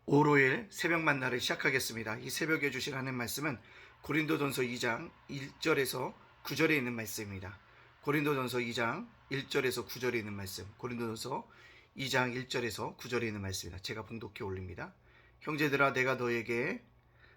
오로일 새벽 만나를 시작하겠습니다. 이 새벽에 주신 하나님 말씀은 고린도전서 2장 1절에서 9절에 있는 말씀입니다. 고린도전서 2장 1절에서 9절에 있는 말씀. 고린도전서 2장 1절에서 9절에 있는 말씀입니다. 제가 봉독해 올립니다. 형제들아, 내가 너에게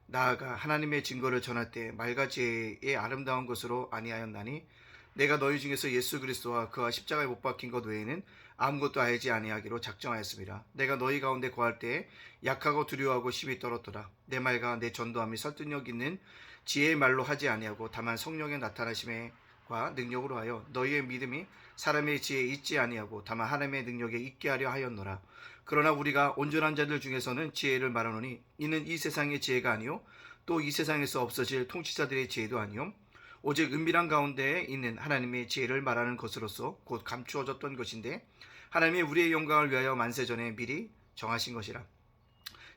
나아가 하나님의 증거를 전할 때 말가지의 아름다운 것으로 아니하였나니 내가 너희 중에서 예수 그리스도와 그와 십자가에 못 박힌 것 외에는 아무것도 알지 아니하기로 작정하였습니다. 내가 너희 가운데 거할 때에 약하고 두려워하고 심히 떨었더라. 내 말과 내 전도함이 설득력 있는 지혜의 말로 하지 아니하고 다만 성령의 나타나심과 능력으로 하여 너희의 믿음이 사람의 지혜에 있지 아니하고 다만 하나님의 능력에 있게 하려 하였노라. 그러나 우리가 온전한 자들 중에서는 지혜를 말하노니 이는 이 세상의 지혜가 아니요 또 이 세상에서 없어질 통치자들의 지혜도 아니요 오직 은밀한 가운데에 있는 하나님의 지혜를 말하는 것으로서 곧 감추어졌던 것인데 하나님이 우리의 영광을 위하여 만세전에 미리 정하신 것이라.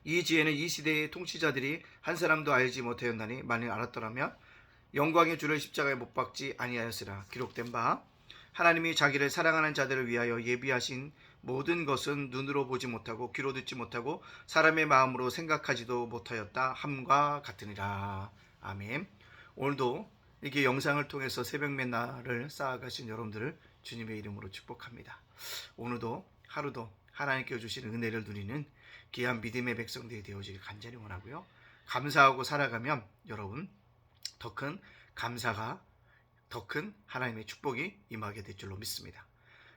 이 지혜는 이 시대의 통치자들이 한 사람도 알지 못하였나니 만일 알았더라면 영광의 주를 십자가에 못 박지 아니하였으라. 기록된 바 하나님이 자기를 사랑하는 자들을 위하여 예비하신 모든 것은 눈으로 보지 못하고 귀로 듣지 못하고 사람의 마음으로 생각하지도 못하였다 함과 같으니라. 아멘. 오늘도 이렇게 영상을 통해서 새벽 맨나를 쌓아가신 여러분들을 주님의 이름으로 축복합니다. 오늘도 하루도 하나님께 주시는 은혜를 누리는 귀한 믿음의 백성들이 되어지길 간절히 원하고요. 감사하고 살아가면 여러분 더 큰 감사가 더 큰 하나님의 축복이 임하게 될 줄로 믿습니다.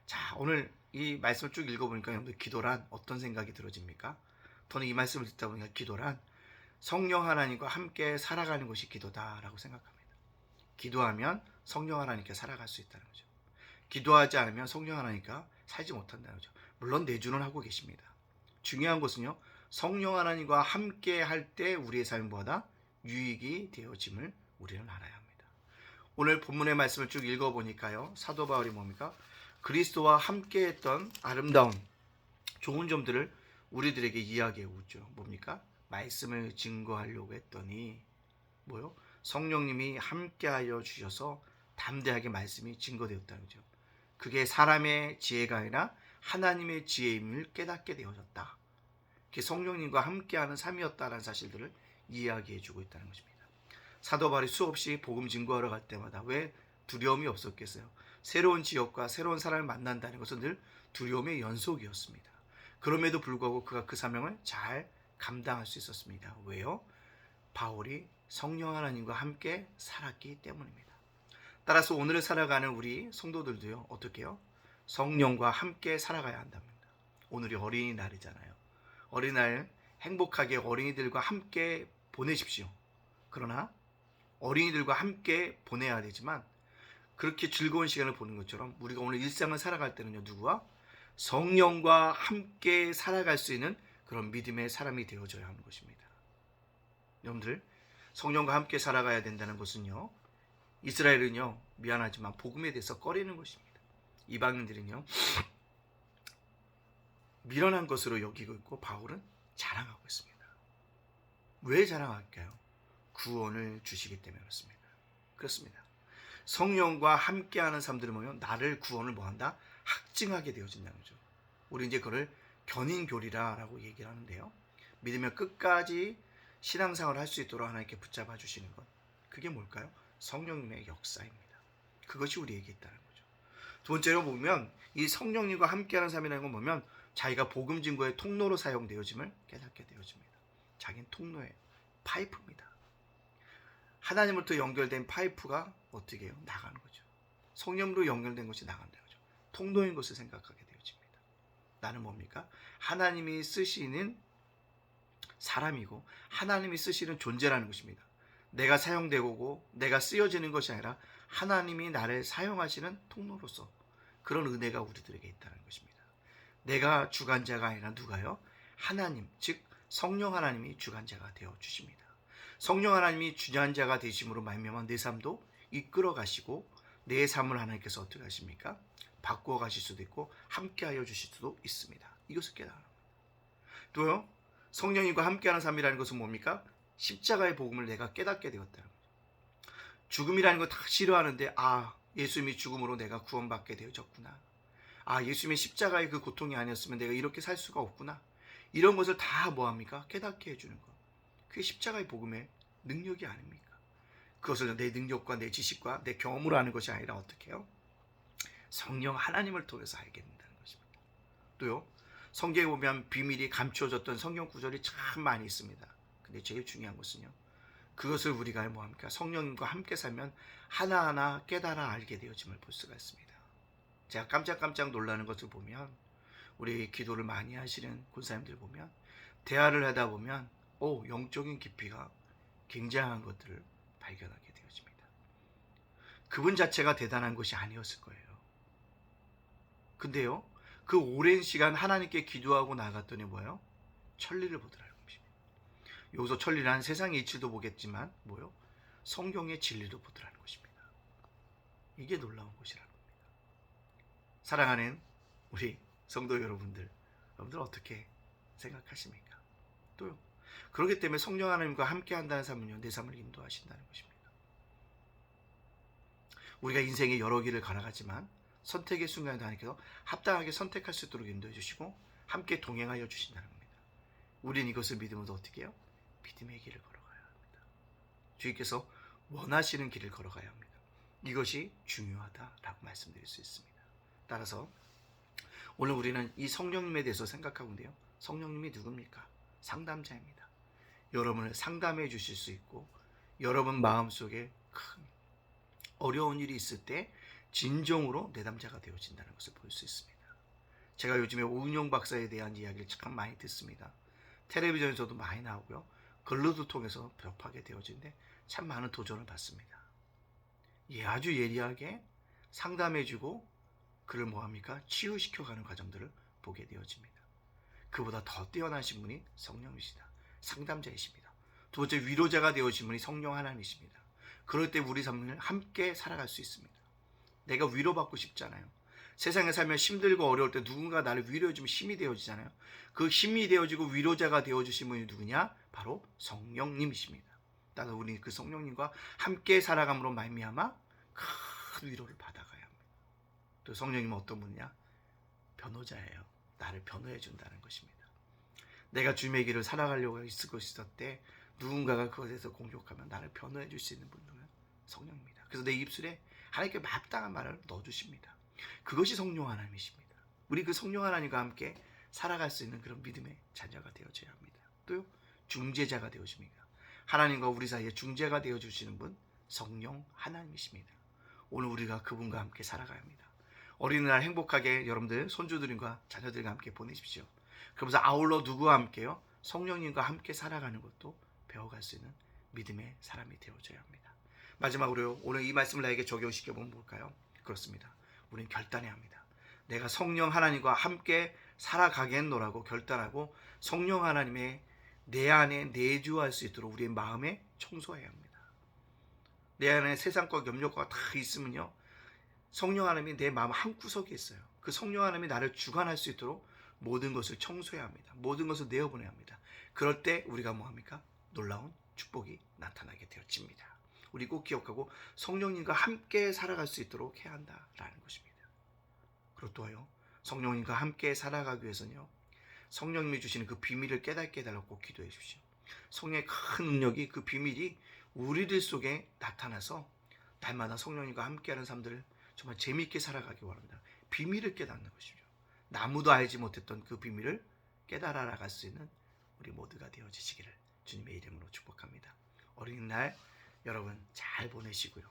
자, 오늘 이 말씀을 쭉 읽어보니까 여러분들 기도란 어떤 생각이 들어집니까? 저는 이 말씀을 듣다 보니까 기도란 성령 하나님과 함께 살아가는 것이 기도다라고 생각합니다. 기도하면 성령 하나님께 살아갈 수 있다는 거죠. 기도하지 않으면 성령 하나님과 살지 못한다는 거죠. 물론 내주는 하고 계십니다. 중요한 것은요, 성령 하나님과 함께 할 때 우리의 삶보다 유익이 되어짐을 우리는 알아야 합니다. 오늘 본문의 말씀을 쭉 읽어보니까요, 사도 바울이 뭡니까? 그리스도와 함께 했던 아름다운 좋은 점들을 우리들에게 이야기해 오죠. 뭡니까? 말씀을 증거하려고 했더니 뭐요? 성령님이 함께하여 주셔서 담대하게 말씀이 증거되었다는 거죠. 그게 사람의 지혜가 아니라 하나님의 지혜임을 깨닫게 되어졌다. 그게 성령님과 함께하는 삶이었다는 사실들을 이야기해주고 있다는 것입니다. 사도 바울이 수없이 복음 증거하러 갈 때마다 왜 두려움이 없었겠어요? 새로운 지역과 새로운 사람을 만난다는 것은 늘 두려움의 연속이었습니다. 그럼에도 불구하고 그가 그 사명을 잘 감당할 수 있었습니다. 왜요? 바울이 성령 하나님과 함께 살았기 때문입니다. 따라서 오늘을 살아가는 우리 성도들도요, 어떻게 해요? 성령과 함께 살아가야 한답니다. 오늘이 어린이날이잖아요. 어린이날 행복하게 어린이들과 함께 보내십시오. 그러나 어린이들과 함께 보내야 되지만 그렇게 즐거운 시간을 보는 것처럼 우리가 오늘 일상을 살아갈 때는요, 누구와? 성령과 함께 살아갈 수 있는 그런 믿음의 사람이 되어져야 하는 것입니다. 여러분들, 성령과 함께 살아가야 된다는 것은요, 이스라엘은요, 미안하지만 복음에 대해서 꺼리는 것입니다. 이방인들은요, 미련한 것으로 여기고 있고 바울은 자랑하고 있습니다. 왜 자랑할까요? 구원을 주시기 때문에 그렇습니다. 그렇습니다. 성령과 함께하는 사람들을 보면 나를 구원을 뭐한다? 확증하게 되어진다는 거죠. 우리 이제 그걸 견인교리라고 얘기를 하는데요. 믿으면 끝까지 신앙생활을 할 수 있도록 하나님께 붙잡아 주시는 것. 그게 뭘까요? 성령님의 역사입니다. 그것이 우리에게 있다는 거죠. 두 번째로 보면 이 성령님과 함께하는 삶이라는 건 보면 자기가 복음 증거의 통로로 사용되어짐을 깨닫게 되어집니다. 자기는 통로의 파이프입니다. 하나님으로부터 연결된 파이프가 어떻게 해요? 나가는 거죠. 성령으로 연결된 것이 나간다는 거죠. 통로인 것을 생각하게 되어집니다. 나는 뭡니까? 하나님이 쓰시는 사람이고 하나님이 쓰시는 존재라는 것입니다. 내가 사용되고 내가 쓰여지는 것이 아니라 하나님이 나를 사용하시는 통로로서 그런 은혜가 우리들에게 있다는 것입니다. 내가 주관자가 아니라 누가요? 하나님, 즉 성령 하나님이 주관자가 되어 주십니다. 성령 하나님이 주관자가 되심으로 말미암아 내 삶도 이끌어 가시고 내 삶을 하나님께서 어떻게 하십니까? 바꾸어 가실 수도 있고 함께하여 주실 수도 있습니다. 이것을 깨달아야 합니다. 또요, 성령님과 함께하는 삶이라는 것은 뭡니까? 십자가의 복음을 내가 깨닫게 되었다는 거죠. 죽음이라는 거 다 싫어하는데 예수님이 죽음으로 내가 구원받게 되어졌구나. 예수님의 십자가의 그 고통이 아니었으면 내가 이렇게 살 수가 없구나. 이런 것을 다 뭐합니까? 깨닫게 해주는 것. 그게 십자가의 복음의 능력이 아닙니까? 그것을 내 능력과 내 지식과 내 경험으로 하는 것이 아니라 어떻게 해요? 성령 하나님을 통해서 알게 된다는 것입니다. 또요, 성경에 보면 비밀이 감추어졌던 성경 구절이 참 많이 있습니다. 근데 제일 중요한 것은요, 그것을 우리가 뭐합니까? 성령님과 함께 살면 하나하나 깨달아 알게 되어짐을 볼 수가 있습니다. 제가 깜짝깜짝 놀라는 것을 보면, 우리 기도를 많이 하시는 권사님들 보면, 대화를 하다 보면 영적인 깊이가 굉장한 것들을 발견하게 되어집니다. 그분 자체가 대단한 것이 아니었을 거예요. 근데요, 그 오랜 시간 하나님께 기도하고 나갔더니 뭐예요? 천리를 보더라는 것입니다. 여기서 천리란 세상의 이치도 보겠지만 뭐요? 성경의 진리도 보더라는 것입니다. 이게 놀라운 것이라는 겁니다. 사랑하는 우리 성도 여러분들 어떻게 생각하십니까? 또요, 그렇기 때문에 성령 하나님과 함께 한다는 삶은요, 내 삶을 인도하신다는 것입니다. 우리가 인생의 여러 길을 걸어가지만 선택의 순간에 하나님께서 합당하게 선택할 수 있도록 인도해 주시고 함께 동행하여 주신다는 겁니다. 우리는 이것을 믿으면서 어떻게 해요? 믿음의 길을 걸어가야 합니다. 주님께서 원하시는 길을 걸어가야 합니다. 이것이 중요하다라고 말씀드릴 수 있습니다. 따라서 오늘 우리는 이 성령님에 대해서 생각하고 있는데요, 성령님이 누굽니까? 상담자입니다. 여러분을 상담해 주실 수 있고, 여러분 마음속에 큰 어려운 일이 있을 때 진정으로 내담자가 되어진다는 것을 볼 수 있습니다. 제가 요즘에 오은영 박사에 대한 이야기를 참 많이 듣습니다. 텔레비전에서도 많이 나오고요, 글로도 통해서 접하게 되어지는데 참 많은 도전을 받습니다. 아주 예리하게 상담해주고 그를 뭐합니까? 치유시켜가는 과정들을 보게 되어집니다. 그보다 더 뛰어나신 분이 성령이시다. 상담자이십니다. 두 번째, 위로자가 되어진 분이 성령 하나님이십니다. 그럴 때 우리 삶을 함께 살아갈 수 있습니다. 내가 위로받고 싶잖아요. 세상에 살면 힘들고 어려울 때 누군가 나를 위로해주면 힘이 되어지잖아요. 그 힘이 되어지고 위로자가 되어주신 분이 누구냐? 바로 성령님이십니다. 따라서 우리 그 성령님과 함께 살아감으로 말미암아 큰 위로를 받아가야 합니다. 또 성령님은 어떤 분이냐? 변호자예요. 나를 변호해 준다는 것입니다. 내가 주님의 길을 살아가려고 있을 것이었을 때 누군가가 그것에 대해서 공격하면 나를 변호해 줄 수 있는 분은 성령입니다. 그래서 내 입술에 하나님께 마땅한 말을 넣어주십니다. 그것이 성령 하나님이십니다. 우리 그 성령 하나님과 함께 살아갈 수 있는 그런 믿음의 자녀가 되어져야 합니다. 또요, 중재자가 되어집니다. 하나님과 우리 사이에 중재가 되어주시는 분, 성령 하나님이십니다. 오늘 우리가 그분과 함께 살아가야 합니다. 어린이날 행복하게 여러분들 손주들과 자녀들과 함께 보내십시오. 그러면서 아울러 누구와 함께요? 성령님과 함께 살아가는 것도 배워갈 수 있는 믿음의 사람이 되어져야 합니다. 마지막으로 오늘 이 말씀을 나에게 적용시켜보면 뭘까요? 그렇습니다. 우리는 결단해야 합니다. 내가 성령 하나님과 함께 살아가겠노라고 결단하고 성령 하나님의 내 안에 내주할 수 있도록 우리의 마음에 청소해야 합니다. 내 안에 세상과 염려가 다 있으면요, 성령 하나님이 내 마음 한구석에 있어요. 그 성령 하나님이 나를 주관할 수 있도록 모든 것을 청소해야 합니다. 모든 것을 내어보내야 합니다. 그럴 때 우리가 뭐합니까? 놀라운 축복이 나타나게 되어집니다. 우리 꼭 기억하고 성령님과 함께 살아갈 수 있도록 해야 한다라는 것입니다. 그리고 또요, 성령님과 함께 살아가기 위해서는요, 성령님이 주시는 그 비밀을 깨닫게 해달라고 꼭 기도해 주십시오. 성령의 큰 능력이, 그 비밀이 우리들 속에 나타나서 날마다 성령님과 함께하는 삶들을 정말 재미있게 살아가기 원합니다. 비밀을 깨닫는 것이죠. 아무도 알지 못했던 그 비밀을 깨달아 나갈 수 있는 우리 모두가 되어지시기를 주님의 이름으로 축복합니다. 어린이날 여러분 잘 보내시고요.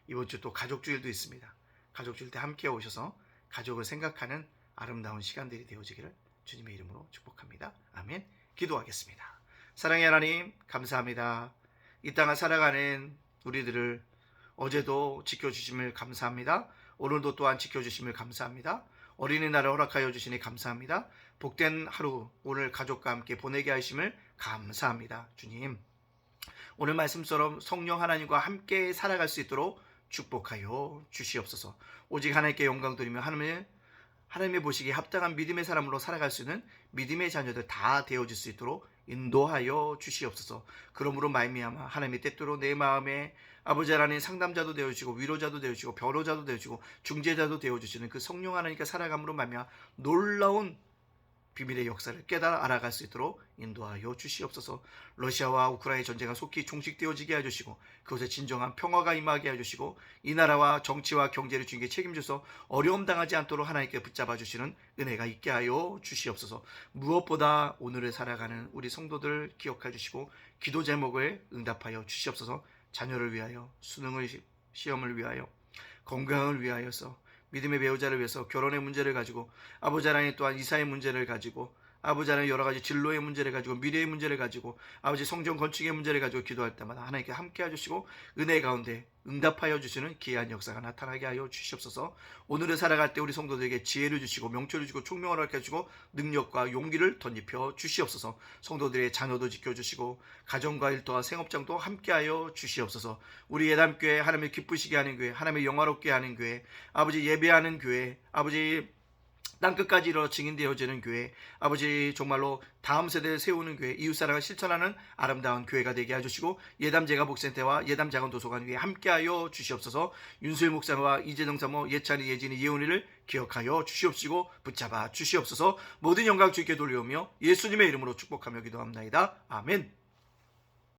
이번 주 또 가족주일도 있습니다. 가족주일 때 함께 오셔서 가족을 생각하는 아름다운 시간들이 되어지기를 주님의 이름으로 축복합니다. 아멘. 기도하겠습니다. 사랑의 하나님 감사합니다. 이 땅을 살아가는 우리들을 어제도 지켜주심을 감사합니다. 오늘도 또한 지켜주심을 감사합니다. 어린이날을 허락하여 주시니 감사합니다. 복된 하루 오늘 가족과 함께 보내게 하심을 감사합니다. 주님, 오늘 말씀처럼 성령 하나님과 함께 살아갈 수 있도록 축복하여 주시옵소서. 오직 하나님께 영광 드리며 하나님의 보시기에 합당한 믿음의 사람으로 살아갈 수 있는 믿음의 자녀들 다 되어질 수 있도록 인도하여 주시옵소서. 그러므로 말미암아 하나님의 때때로 내 마음에 아버지 하나님 상담자도 되어주시고 위로자도 되어주시고 변호자도 되어주시고 중재자도 되어주시는 그 성령 하나님과 살아감으로 말미암아 놀라운 비밀의 역사를 깨달아 알아갈 수 있도록 인도하여 주시옵소서. 러시아와 우크라이나의 전쟁은 속히 종식되어지게 해주시고 그곳에 진정한 평화가 임하게 해주시고 이 나라와 정치와 경제를 주님께 책임져서 어려움 당하지 않도록 하나님께 붙잡아 주시는 은혜가 있게 하여 주시옵소서. 무엇보다 오늘을 살아가는 우리 성도들 기억해 주시고 기도 제목을 응답하여 주시옵소서. 자녀를 위하여, 수능을 시험을 위하여, 건강을 위하여서, 믿음의 배우자를 위해서, 결혼의 문제를 가지고, 아버지 하나님 또한 이사의 문제를 가지고, 아버지 하나님 여러 가지 진로의 문제를 가지고, 미래의 문제를 가지고, 아버지 성전 건축의 문제를 가지고 기도할 때마다 하나님께 함께 해주시고 은혜 가운데 응답하여 주시는 기이한 역사가 나타나게 하여 주시옵소서. 오늘을 살아갈 때 우리 성도들에게 지혜를 주시고 명철을 주고 총명을 얻게 해주고 능력과 용기를 덧입혀 주시옵소서. 성도들의 자녀도 지켜주시고 가정과 일터와 생업장도 함께하여 주시옵소서. 우리 예담교회 하나님을 기쁘시게 하는 교회, 하나님을 영화롭게 하는 교회, 아버지 예배하는 교회, 아버지 땅끝까지 이르러 증인되어지는 교회, 아버지 정말로 다음 세대를 세우는 교회, 이웃사랑을 실천하는 아름다운 교회가 되게 해주시고 예담제가복센터와 예담자건도서관 위에 함께하여 주시옵소서. 윤수일 목사와 이재정 사모, 예찬이, 예진이, 예훈이를 기억하여 주시옵시고 붙잡아 주시옵소서. 모든 영광 주께 돌려오며 예수님의 이름으로 축복하며 기도합나이다. 아멘.